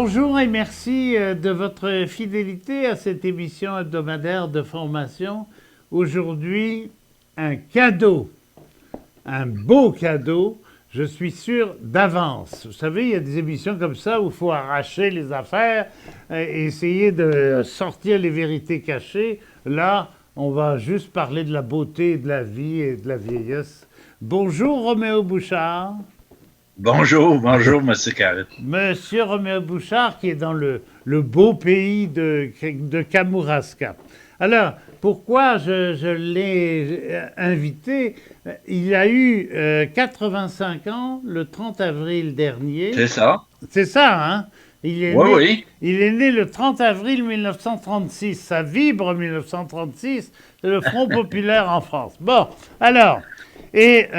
bonjour et merci de votre fidélité à cette émission hebdomadaire de formation. Aujourd'hui, un cadeau, un beau cadeau, je suis sûr d'avance. Vous savez, il y a des émissions comme ça où il faut arracher les affaires et essayer de sortir les vérités cachées. Là, on va juste parler de la beauté de la vie et de la vieillesse. Bonjour Roméo Bouchard. Bonjour, bonjour, Monsieur Carrette. Monsieur Roméo Bouchard, qui est dans le beau pays de Kamouraska. Alors, pourquoi je l'ai invité? Il a eu 85 ans le 30 avril dernier. C'est ça? C'est ça, hein? Oui, oui. Il est né le 30 avril 1936. Ça vibre 1936, c'est le Front populaire en France. Bon, alors, et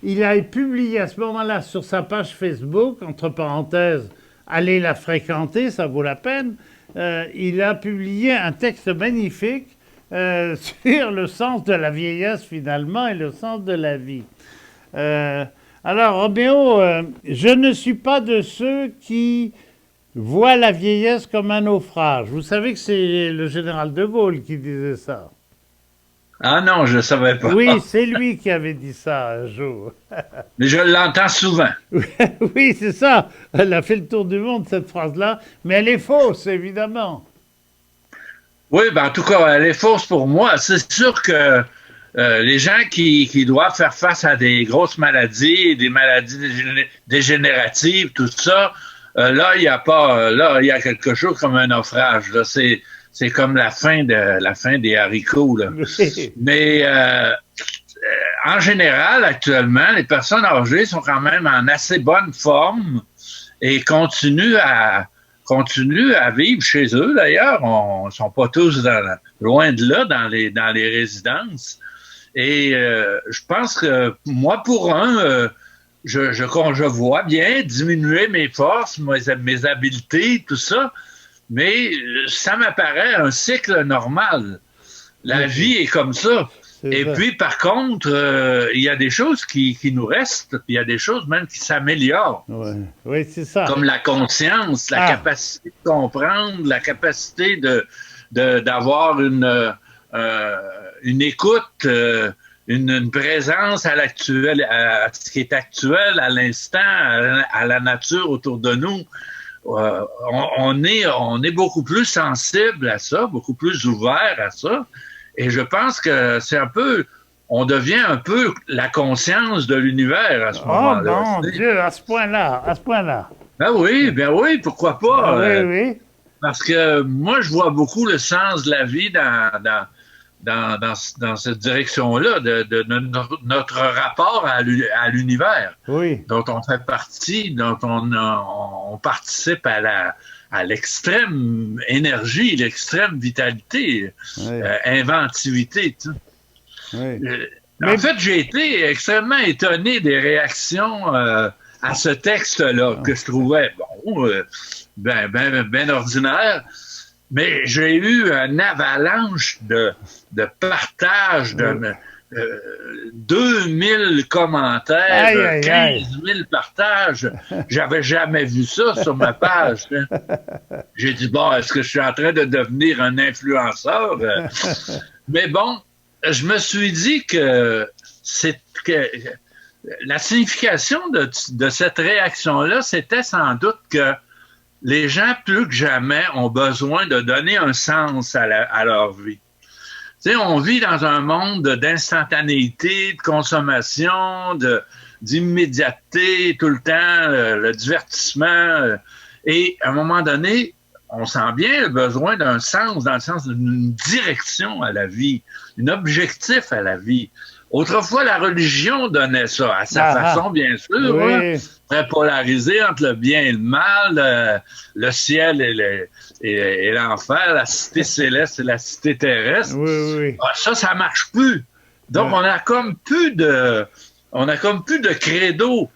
il a publié à ce moment-là sur sa page Facebook, entre parenthèses, allez la fréquenter, ça vaut la peine. Il a publié un texte magnifique sur le sens de la vieillesse finalement et le sens de la vie. Alors Roméo, je ne suis pas de ceux qui voient la vieillesse comme un naufrage. Vous savez que c'est le général de Gaulle qui disait ça. Ah non, je ne savais pas. Oui, c'est lui qui avait dit ça un jour. Mais je l'entends souvent. Oui, c'est ça. Elle a fait le tour du monde, cette phrase-là. Mais elle est fausse, évidemment. Oui, ben en tout cas, elle est fausse pour moi. C'est sûr que les gens qui doivent faire face à des grosses maladies, des maladies dégénératives, tout ça, là, il y a pas, là, il y a quelque chose comme un naufrage. Là, c'est comme la fin des haricots, là. Mais en général, actuellement, les personnes âgées sont quand même en assez bonne forme et continuent à vivre chez eux. D'ailleurs, on sont pas tous loin de là dans les résidences. Et je pense que moi, pour je vois bien diminuer mes forces, mes habiletés, tout ça. Mais ça m'apparaît un cycle normal. La vie est comme ça. Et puis, par contre, il y a des choses qui nous restent, puis il y a des choses même qui s'améliorent. Ouais. Oui, c'est ça. Comme la conscience, la capacité de comprendre, la capacité d'avoir une écoute, une présence à l'actuel, à ce qui est actuel, à l'instant, à la nature autour de nous. On est beaucoup plus sensible à ça, beaucoup plus ouvert à ça. Et je pense que c'est on devient un peu la conscience de l'univers à ce moment-là. Oh mon Dieu, à ce point-là. Ben oui, pourquoi pas? Oui, oui. Parce que moi, je vois beaucoup le sens de la vie dans cette direction-là, de notre rapport à l'univers, oui, dont on fait partie, dont on participe à l'extrême énergie, l'extrême vitalité, oui. inventivité. Tu sais. Oui. En fait, j'ai été extrêmement étonné des réactions à ce texte-là, que je trouvais, ben ordinaire. Mais j'ai eu une avalanche de partage, de 2000 commentaires, 15 000 partages. J'avais jamais vu ça sur ma page. J'ai dit, bon, est-ce que je suis en train de devenir un influenceur? Mais bon, je me suis dit que la signification de cette réaction-là, c'était sans doute que les gens, plus que jamais, ont besoin de donner un sens à leur vie. Tu sais, on vit dans un monde d'instantanéité, de consommation, d'immédiateté, tout le temps, le divertissement. Et à un moment donné, on sent bien le besoin d'un sens, dans le sens d'une direction à la vie, un objectif à la vie. Autrefois, la religion donnait ça, à sa façon, bien sûr, oui. Très polarisé entre le bien et le mal, le ciel et l'enfer, la cité céleste et la cité terrestre. Oui, oui. Ça marche plus. Donc, on a comme plus de credo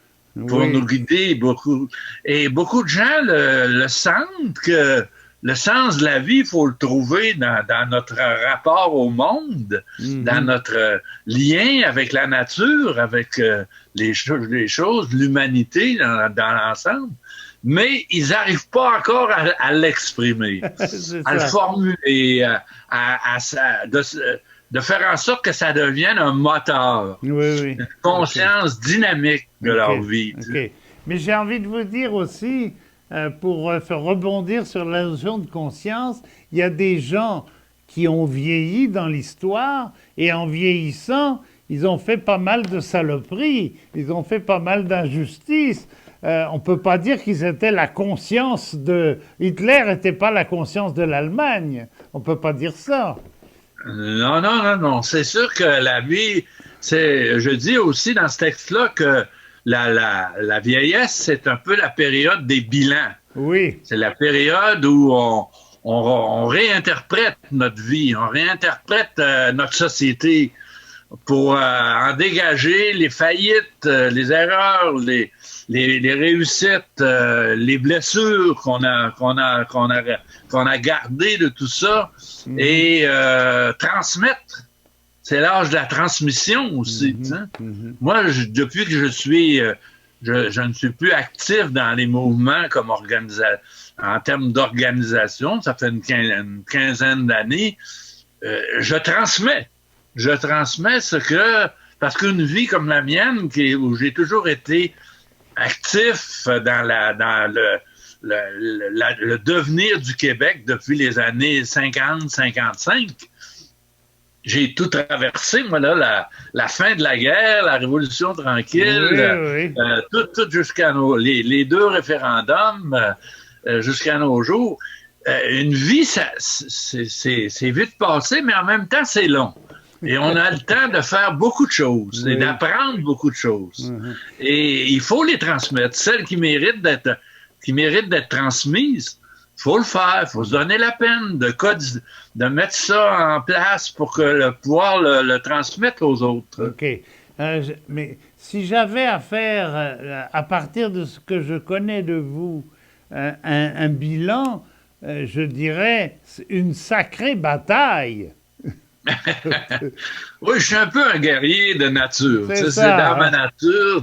pour nous guider beaucoup. Et beaucoup de gens le sentent que le sens de la vie, il faut le trouver dans notre rapport au monde, dans notre lien avec la nature, avec les choses, l'humanité dans l'ensemble. mais ils n'arrivent pas encore à l'exprimer, à le formuler, de faire en sorte que ça devienne un moteur, une conscience dynamique de leur vie. Mais j'ai envie de vous dire aussi, pour rebondir sur la notion de conscience, il y a des gens qui ont vieilli dans l'histoire, et en vieillissant, ils ont fait pas mal de saloperies, ils ont fait pas mal d'injustices. On ne peut pas dire qu'ils étaient la conscience de... Hitler n'était pas la conscience de l'Allemagne. On ne peut pas dire ça. Non. C'est sûr que la vie... Je dis aussi dans ce texte-là que la vieillesse, c'est un peu la période des bilans. Oui. C'est la période où on réinterprète notre vie, on réinterprète notre société pour en dégager les faillites, les erreurs, les réussites, les blessures qu'on a gardées de tout ça et transmettre. C'est l'âge de la transmission aussi. Moi, depuis que je ne suis plus actif dans les mouvements comme en termes d'organisation, ça fait une quinzaine d'années, je transmets. Je transmets parce qu'une vie comme la mienne, où j'ai toujours été actif dans le devenir du Québec depuis les années 50-55, j'ai tout traversé, moi, là, la fin de la guerre, la Révolution tranquille, tout jusqu'à les deux référendums, jusqu'à nos jours. Une vie, c'est vite passé, mais en même temps, c'est long. Et on a le temps de faire beaucoup de choses et d'apprendre beaucoup de choses. Et il faut les transmettre. Celles qui méritent d'être transmises, il faut le faire. Il faut se donner la peine de mettre ça en place pour pouvoir le transmettre aux autres. OK. Mais si j'avais à faire, à partir de ce que je connais de vous, un bilan, je dirais une sacrée bataille. Oui, je suis un peu un guerrier de nature. C'est dans ma nature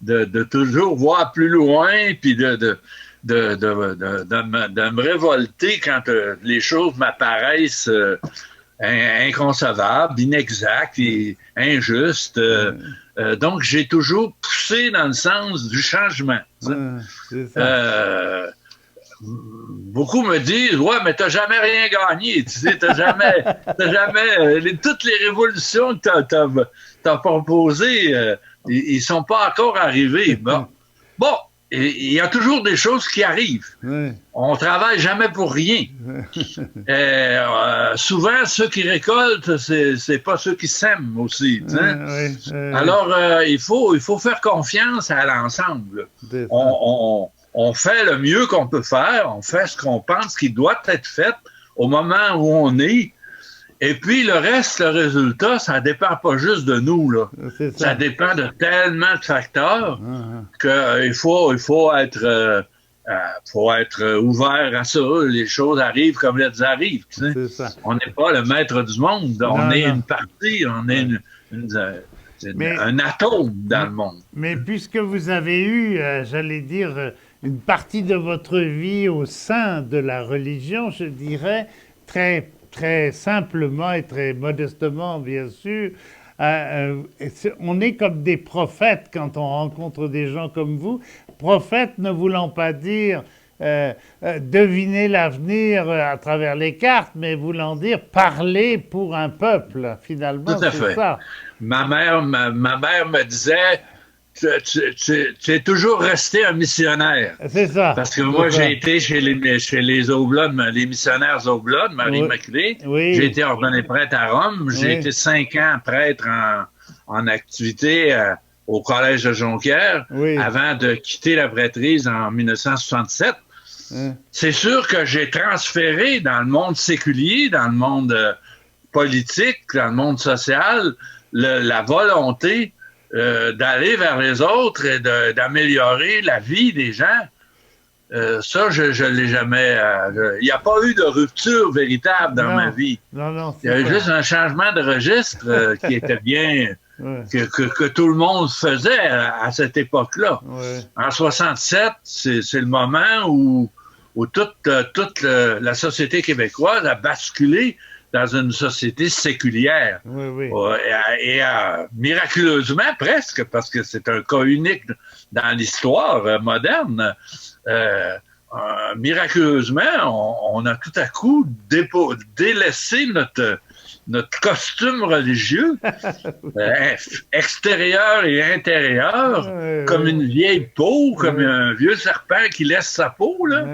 de toujours voir plus loin, puis de me révolter quand les choses m'apparaissent inconcevables, inexactes et injustes. Donc, j'ai toujours poussé dans le sens du changement. Beaucoup me disent, ouais, mais t'as jamais rien gagné, tu sais, t'as jamais, toutes les révolutions que t'as proposées, ils sont pas encore arrivés. Bon, il y a toujours des choses qui arrivent. On travaille jamais pour rien. Souvent, ceux qui récoltent, c'est pas ceux qui sèment aussi. Alors, il faut faire confiance à l'ensemble. On fait le mieux qu'on peut faire, on fait ce qu'on pense qui doit être fait au moment où on est. Et puis le reste, le résultat, ça dépend pas juste de nous, là. Ça dépend de tellement de facteurs qu'il faut être ouvert à ça. Les choses arrivent comme elles arrivent. Tu sais. On n'est pas le maître du monde. On est une partie, on est un atome dans le monde. Mais puisque vous avez eu, j'allais dire, une partie de votre vie au sein de la religion, je dirais, très, très simplement et très modestement, bien sûr, on est comme des prophètes quand on rencontre des gens comme vous. Prophètes ne voulant pas dire deviner l'avenir à travers les cartes, mais voulant dire parler pour un peuple, finalement. Tout à fait. Ça. Ma mère me disait, tu es toujours resté un missionnaire. C'est ça. Parce que moi, j'ai été chez les Oblates, les missionnaires Oblates, Marie-Immaculée. Oui. J'ai été ordonné prêtre à Rome. J'ai été 5 ans prêtre en activité au Collège de Jonquière avant de quitter la prêtrise en 1967. C'est sûr que j'ai transféré dans le monde séculier, dans le monde politique, dans le monde social, la volonté d'aller vers les autres et d'améliorer la vie des gens. Ça, je l'ai jamais... Il n'y a pas eu de rupture véritable dans ma vie. Non, il y a eu juste un changement de registre qui était bien Ouais. que tout le monde faisait à cette époque-là. Ouais. En 67, c'est le moment où toute la société québécoise a basculé dans une société séculière. Oui, oui. Miraculeusement, presque, parce que c'est un cas unique dans l'histoire moderne, miraculeusement, on a tout à coup délaissé notre costume religieux, extérieur et intérieur, comme une vieille peau, comme un vieux serpent qui laisse sa peau, là.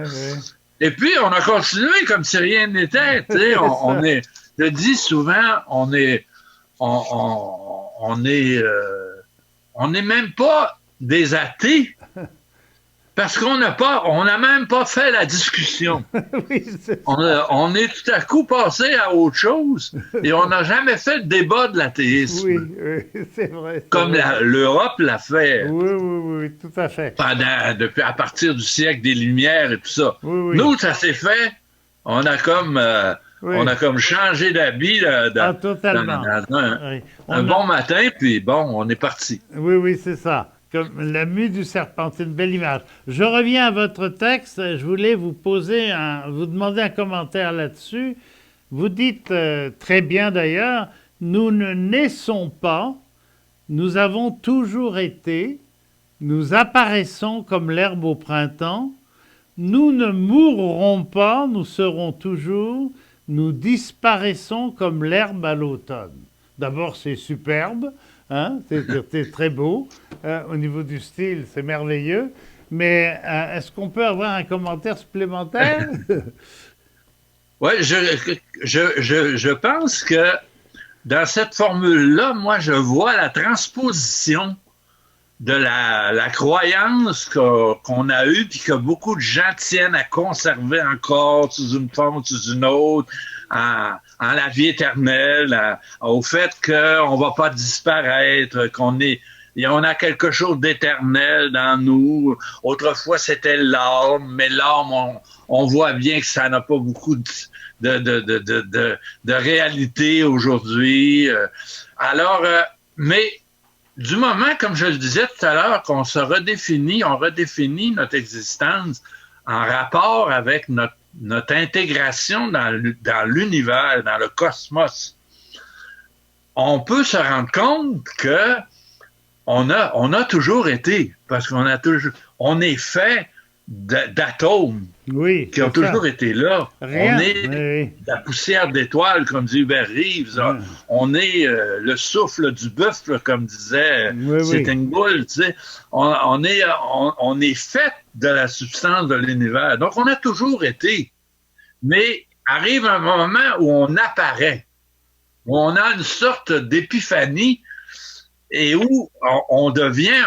Et puis, on a continué comme si rien n'était. Je dis souvent, on n'est même pas des athées, parce qu'on n'a même pas fait la discussion. Oui, on est tout à coup passé à autre chose et on n'a jamais fait de débat de l'athéisme. Oui, oui, c'est vrai. Comme l'Europe l'a fait. Oui, oui, oui, tout à fait. À partir du siècle des Lumières et tout ça. Oui, oui. Nous, ça s'est fait. On a comme changé d'habit totalement. dans un bon matin, puis bon, on est parti. Oui, oui, c'est ça. Comme la mue du serpent, c'est une belle image. Je reviens à votre texte. Je voulais vous demander un commentaire là-dessus. Vous dites très bien d'ailleurs, nous ne naissons pas, nous avons toujours été, nous apparaissons comme l'herbe au printemps, nous ne mourrons pas, nous serons toujours, nous disparaissons comme l'herbe à l'automne. D'abord, c'est superbe. Hein? C'est très beau. Au niveau du style, c'est merveilleux. Mais est-ce qu'on peut avoir un commentaire supplémentaire? Oui, je pense que dans cette formule-là, moi, je vois la transposition de la croyance qu'on a eue puis que beaucoup de gens tiennent à conserver encore sous une forme ou sous une autre, en la vie éternelle, au fait qu'on va pas disparaître, on a quelque chose d'éternel dans nous. Autrefois, c'était l'âme, mais l'âme, on voit bien que ça n'a pas beaucoup de réalité aujourd'hui. Alors, mais du moment, comme je le disais tout à l'heure, qu'on on redéfinit notre existence en rapport avec notre intégration dans l'univers, dans le cosmos, on peut se rendre compte que on a toujours été, parce on est fait d'atomes qui ont toujours été là. Rien, on est de la poussière d'étoiles, comme dit Hubert Reeves. On est le souffle du buffle, comme disait Sitting Bull. Tu sais. On est fait de la substance de l'univers. Donc, on a toujours été. Mais arrive un moment où on apparaît, où on a une sorte d'épiphanie et où on devient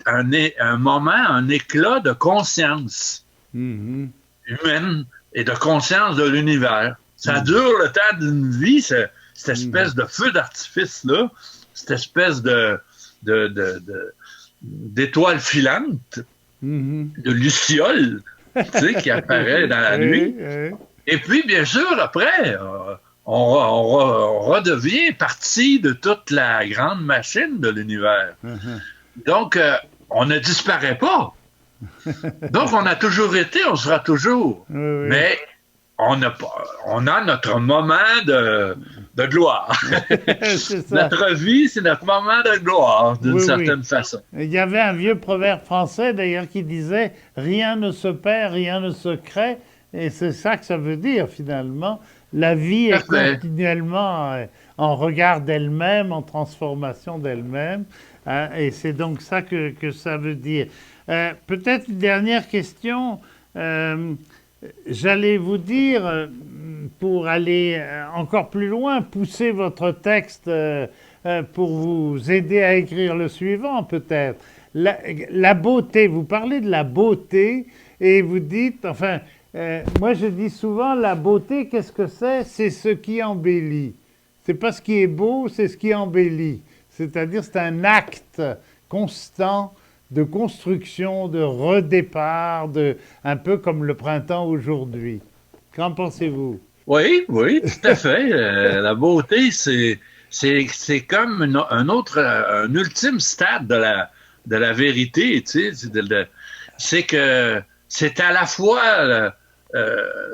un moment, un éclat de conscience humaine et de conscience de l'univers. Ça dure le temps d'une vie, cette espèce de feu d'artifice-là, cette espèce d'étoile filante, de luciole, tu sais, qui apparaît dans la nuit. Et puis, bien sûr, après, on redevient partie de toute la grande machine de l'univers. Donc, on ne disparaît pas. Donc, on a toujours été, on sera toujours. Mais on a notre moment de gloire. Notre vie, c'est notre moment de gloire, d'une certaine façon. Il y avait un vieux proverbe français, d'ailleurs, qui disait « Rien ne se perd, rien ne se crée ». Et c'est ça que ça veut dire, finalement. La vie est continuellement en regard d'elle-même, en transformation d'elle-même. Et c'est donc ça que ça veut dire. Peut-être une dernière question. J'allais vous dire, pour aller encore plus loin, pousser votre texte pour vous aider à écrire le suivant, peut-être. La beauté, vous parlez de la beauté et vous dites, enfin... moi, je dis souvent, la beauté, qu'est-ce que c'est? C'est ce qui embellit. C'est pas ce qui est beau, c'est ce qui embellit. C'est-à-dire, c'est un acte constant de construction, de redépart, un peu comme le printemps aujourd'hui. Qu'en pensez-vous? Oui, tout à fait. La beauté, c'est c'est comme un ultime stade de la vérité, tu sais. C'est que c'est à la fois,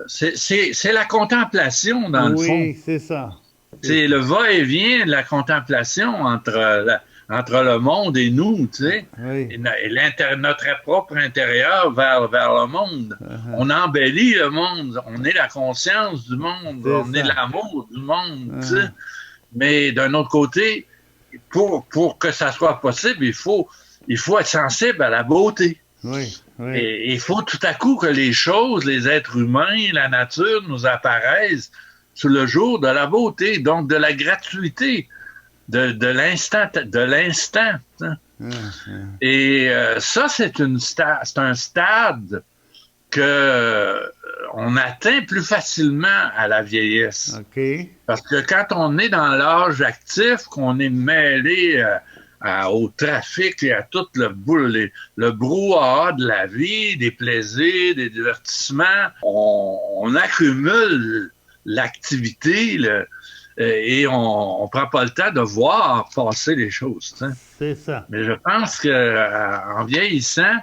c'est la contemplation dans le fond. Oui, c'est ça. C'est le va-et-vient de la contemplation entre le monde et nous, tu sais, Oui. et notre propre intérieur vers le monde. On embellit le monde, on est la conscience du monde, on est l'amour du monde, tu sais. Mais d'un autre côté, pour que ça soit possible, il faut être sensible à la beauté. Oui, oui. Et il faut tout à coup que les choses, les êtres humains, la nature nous apparaissent sous le jour de la beauté, donc de la gratuité, de l'instant, hein. Et ça, c'est un stade que on atteint plus facilement à la vieillesse. OK. Parce que quand on est dans l'âge actif, qu'on est mêlé au trafic et à tout le brouhaha de la vie, des plaisirs, des divertissements, on accumule l'activité et on prend pas le temps de voir passer les choses. T'sais. C'est ça. Mais je pense que en vieillissant,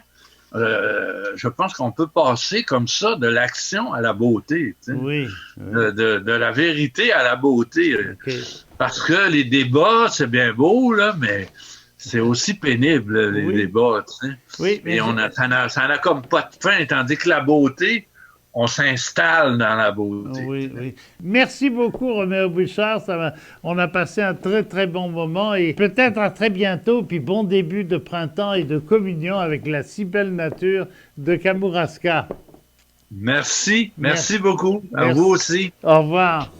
je pense qu'on peut passer comme ça de l'action à la beauté. Oui. De la vérité à la beauté. Okay. Parce que les débats, c'est bien beau, là, mais c'est aussi pénible, les débats. Oui, mais et ça n'a comme pas de fin, tandis que la beauté, on s'installe dans la beauté. Oui, oui. Merci beaucoup, Roméo Bouchard. On a passé un très, très bon moment et peut-être à très bientôt. Puis bon début de printemps et de communion avec la si belle nature de Kamouraska. Merci beaucoup. À vous aussi. Au revoir.